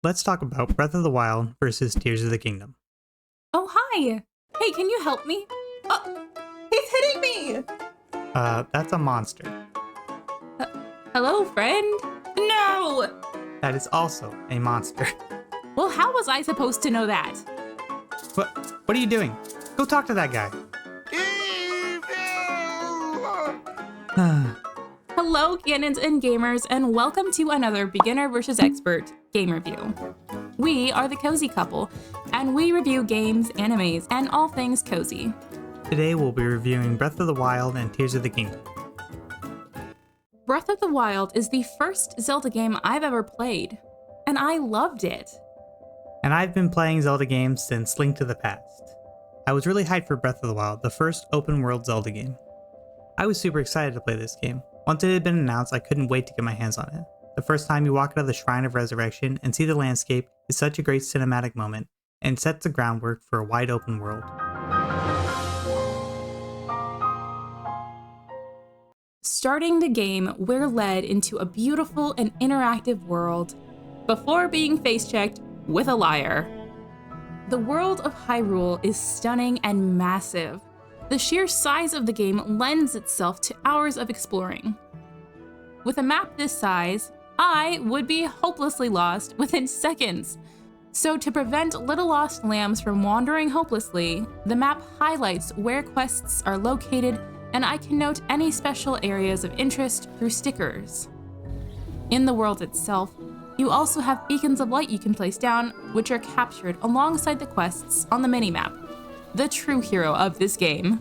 let's talk about Breath of the Wild versus Tears of the Kingdom. Oh, hi! Hey, can you help me? Oh, he's hitting me! That's a monster. Hello, friend? No! That is also a monster. Well, how was I supposed to know that? What are you doing? Go talk to that guy. Hello, Cannons and Gamers, and welcome to another Beginner vs. Expert game review. We are the Cozy Couple, and we review games, animes, and all things cozy. Today we'll be reviewing Breath of the Wild and Tears of the Kingdom. Breath of the Wild is the first Zelda game I've ever played, and I loved it. And I've been playing Zelda games since Link to the Past. I was really hyped for Breath of the Wild, the first open world Zelda game. I was super excited to play this game. Once it had been announced, I couldn't wait to get my hands on it. The first time you walk out of the Shrine of Resurrection and see the landscape is such a great cinematic moment, and sets the groundwork for a wide open world. Starting the game, we're led into a beautiful and interactive world before being face-checked with a liar. The world of Hyrule is stunning and massive. The sheer size of the game lends itself to hours of exploring. With a map this size, I would be hopelessly lost within seconds. So to prevent little lost lambs from wandering hopelessly, the map highlights where quests are located, and I can note any special areas of interest through stickers. In the world itself, you also have beacons of light you can place down, which are captured alongside the quests on the minimap. The true hero of this game.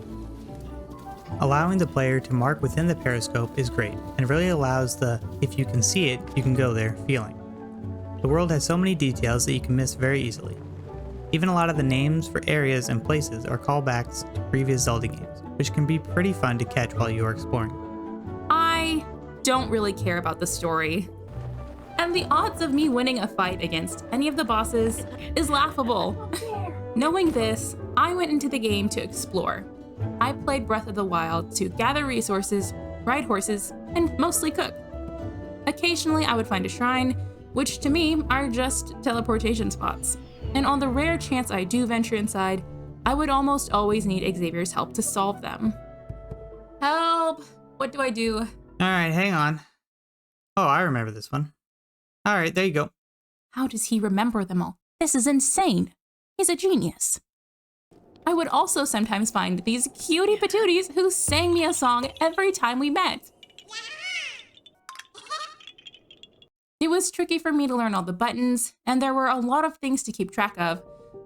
Allowing the player to mark within the periscope is great, and really allows the "if you can see it, you can go there" feeling. The world has so many details that you can miss very easily. Even a lot of the names for areas and places are callbacks to previous Zelda games, which can be pretty fun to catch while you are exploring. I don't really care about the story. And the odds of me winning a fight against any of the bosses is laughable. Knowing this, I went into the game to explore. I played Breath of the Wild to gather resources, ride horses, and mostly cook. Occasionally I would find a shrine, which to me are just teleportation spots. And on the rare chance I do venture inside, I would almost always need Xavier's help to solve them. Help! What do I do? Alright, hang on. Oh, I remember this one. Alright, there you go. How does he remember them all? This is insane. He's a genius. I would also sometimes find these cutie patooties who sang me a song every time we met. It was tricky for me to learn all the buttons, and there were a lot of things to keep track of,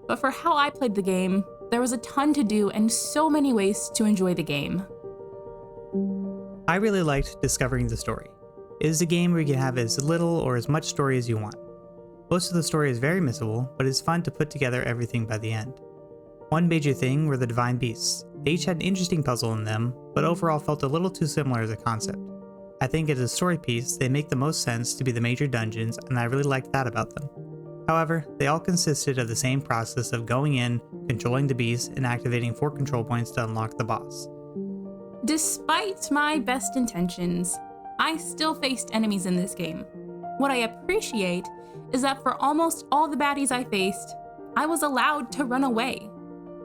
but for how I played the game, there was a ton to do and so many ways to enjoy the game. I really liked discovering the story. It is a game where you can have as little or as much story as you want. Most of the story is very missable, but it's fun to put together everything by the end. One major thing were the divine beasts. They each had an interesting puzzle in them, but overall felt a little too similar as a concept. I think as a story piece, they make the most sense to be the major dungeons, and I really liked that about them. However, they all consisted of the same process of going in, controlling the beast, and activating 4 control points to unlock the boss. Despite my best intentions, I still faced enemies in this game. What I appreciate is that for almost all the baddies I faced, I was allowed to run away.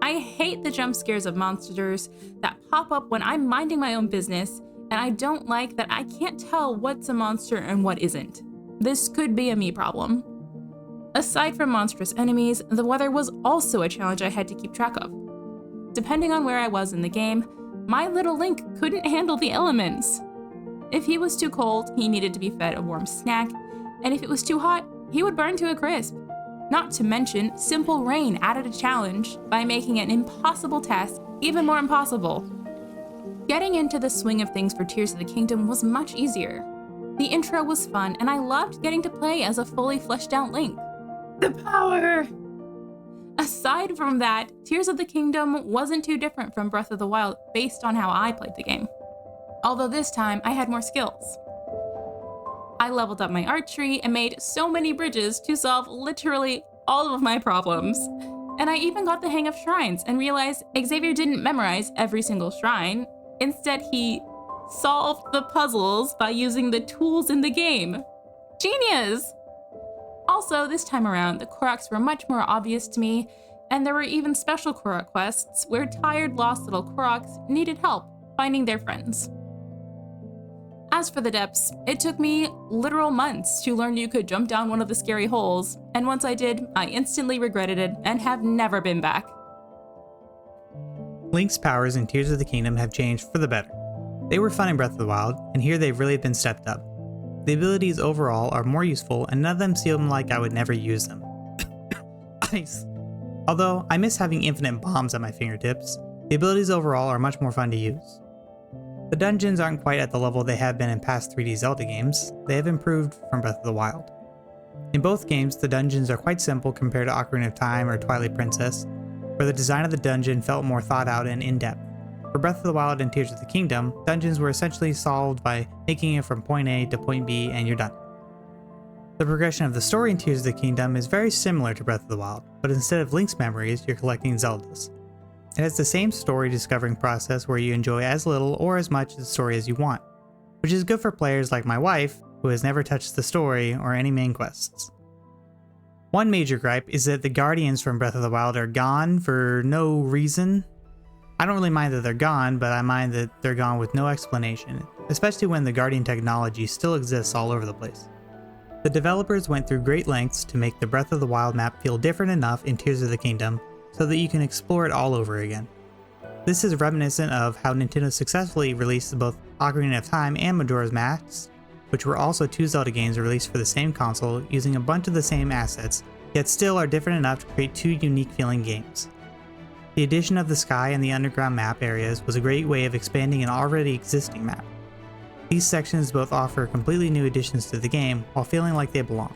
I hate the jump scares of monsters that pop up when I'm minding my own business, and I don't like that I can't tell what's a monster and what isn't. This could be a me problem. Aside from monstrous enemies, the weather was also a challenge I had to keep track of. Depending on where I was in the game, my little Link couldn't handle the elements. If he was too cold, he needed to be fed a warm snack, and if it was too hot, he would burn to a crisp. Not to mention, simple rain added a challenge by making an impossible task even more impossible. Getting into the swing of things for Tears of the Kingdom was much easier. The intro was fun, and I loved getting to play as a fully fleshed out Link. The power! Aside from that, Tears of the Kingdom wasn't too different from Breath of the Wild based on how I played the game. Although this time, I had more skills. I leveled up my archery and made so many bridges to solve literally all of my problems. And I even got the hang of shrines and realized Xavier didn't memorize every single shrine. Instead, he solved the puzzles by using the tools in the game. Genius! Also, this time around, the Koroks were much more obvious to me, and there were even special Korok quests where tired, lost little Koroks needed help finding their friends. As for the depths, it took me literal months to learn you could jump down one of the scary holes, and once I did, I instantly regretted it and have never been back. Link's powers in Tears of the Kingdom have changed for the better. They were fun in Breath of the Wild, and here they've really been stepped up. The abilities overall are more useful, and none of them seem like I would never use them. Ice. Although I miss having infinite bombs at my fingertips, the abilities overall are much more fun to use. The dungeons aren't quite at the level they have been in past 3D Zelda games. They have improved from Breath of the Wild. In both games, the dungeons are quite simple compared to Ocarina of Time or Twilight Princess, where the design of the dungeon felt more thought out and in-depth. For Breath of the Wild and Tears of the Kingdom, dungeons were essentially solved by making it from point A to point B and you're done. The progression of the story in Tears of the Kingdom is very similar to Breath of the Wild, but instead of Link's memories, you're collecting Zelda's. It has the same story discovering process where you enjoy as little or as much of the story as you want, which is good for players like my wife, who has never touched the story or any main quests. One major gripe is that the Guardians from Breath of the Wild are gone for no reason. I don't really mind that they're gone, but I mind that they're gone with no explanation, especially when the Guardian technology still exists all over the place. The developers went through great lengths to make the Breath of the Wild map feel different enough in Tears of the Kingdom so that you can explore it all over again. This is reminiscent of how Nintendo successfully released both Ocarina of Time and Majora's Mask, which were also two Zelda games released for the same console using a bunch of the same assets, yet still are different enough to create two unique feeling games. The addition of the sky and the underground map areas was a great way of expanding an already existing map. These sections both offer completely new additions to the game while feeling like they belong.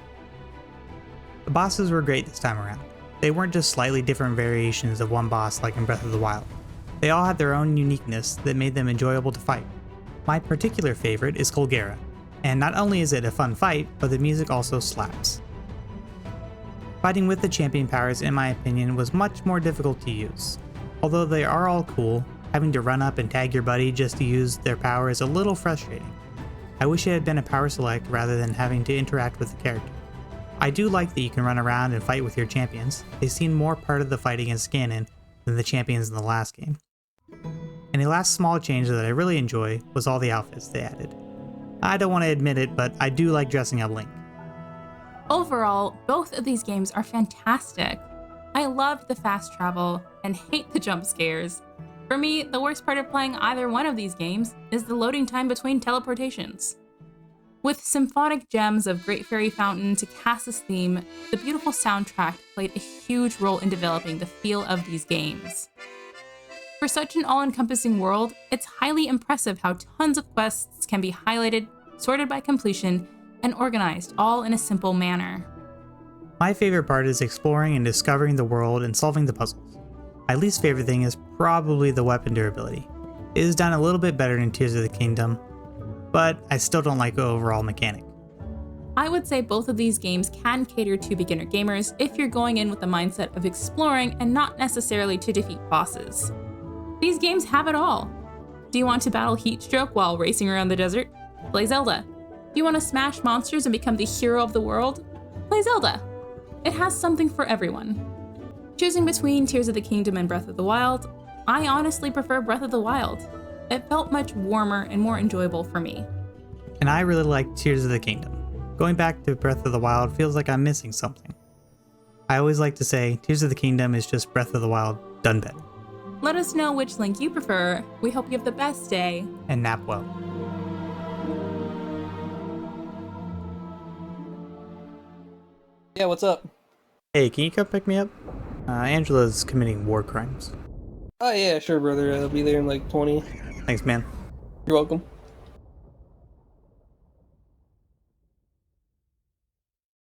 The bosses were great this time around. They weren't just slightly different variations of one boss like in Breath of the Wild. They all had their own uniqueness that made them enjoyable to fight. My particular favorite is Colgera, and not only is it a fun fight, but the music also slaps. Fighting with the champion powers, in my opinion, was much more difficult to use. Although they are all cool, having to run up and tag your buddy just to use their power is a little frustrating. I wish it had been a power select rather than having to interact with the character. I do like that you can run around and fight with your champions. They seem more part of the fight against Ganon than the champions in the last game. And a last small change that I really enjoy was all the outfits they added. I don't want to admit it, but I do like dressing up Link. Overall, both of these games are fantastic. I loved the fast travel and hate the jump scares. For me, the worst part of playing either one of these games is the loading time between teleportations. With symphonic gems of Great Fairy Fountain to Cass's theme, the beautiful soundtrack played a huge role in developing the feel of these games. For such an all-encompassing world, it's highly impressive how tons of quests can be highlighted, sorted by completion, and organized all in a simple manner. My favorite part is exploring and discovering the world and solving the puzzles. My least favorite thing is probably the weapon durability. It is done a little bit better in Tears of the Kingdom, but I still don't like the overall mechanic. I would say both of these games can cater to beginner gamers if you're going in with the mindset of exploring and not necessarily to defeat bosses. These games have it all. Do you want to battle heat stroke while racing around the desert? Play Zelda. Do you want to smash monsters and become the hero of the world? Play Zelda. It has something for everyone. Choosing between Tears of the Kingdom and Breath of the Wild, I honestly prefer Breath of the Wild. It felt much warmer and more enjoyable for me. And I really like Tears of the Kingdom. Going back to Breath of the Wild feels like I'm missing something. I always like to say Tears of the Kingdom is just Breath of the Wild done better. Let us know which Link you prefer. We hope you have the best day. And nap well. Yeah, what's up? Hey, can you come pick me up? Angela's committing war crimes. Oh yeah, sure, brother. I'll be there in like 20. Thanks, man. You're welcome.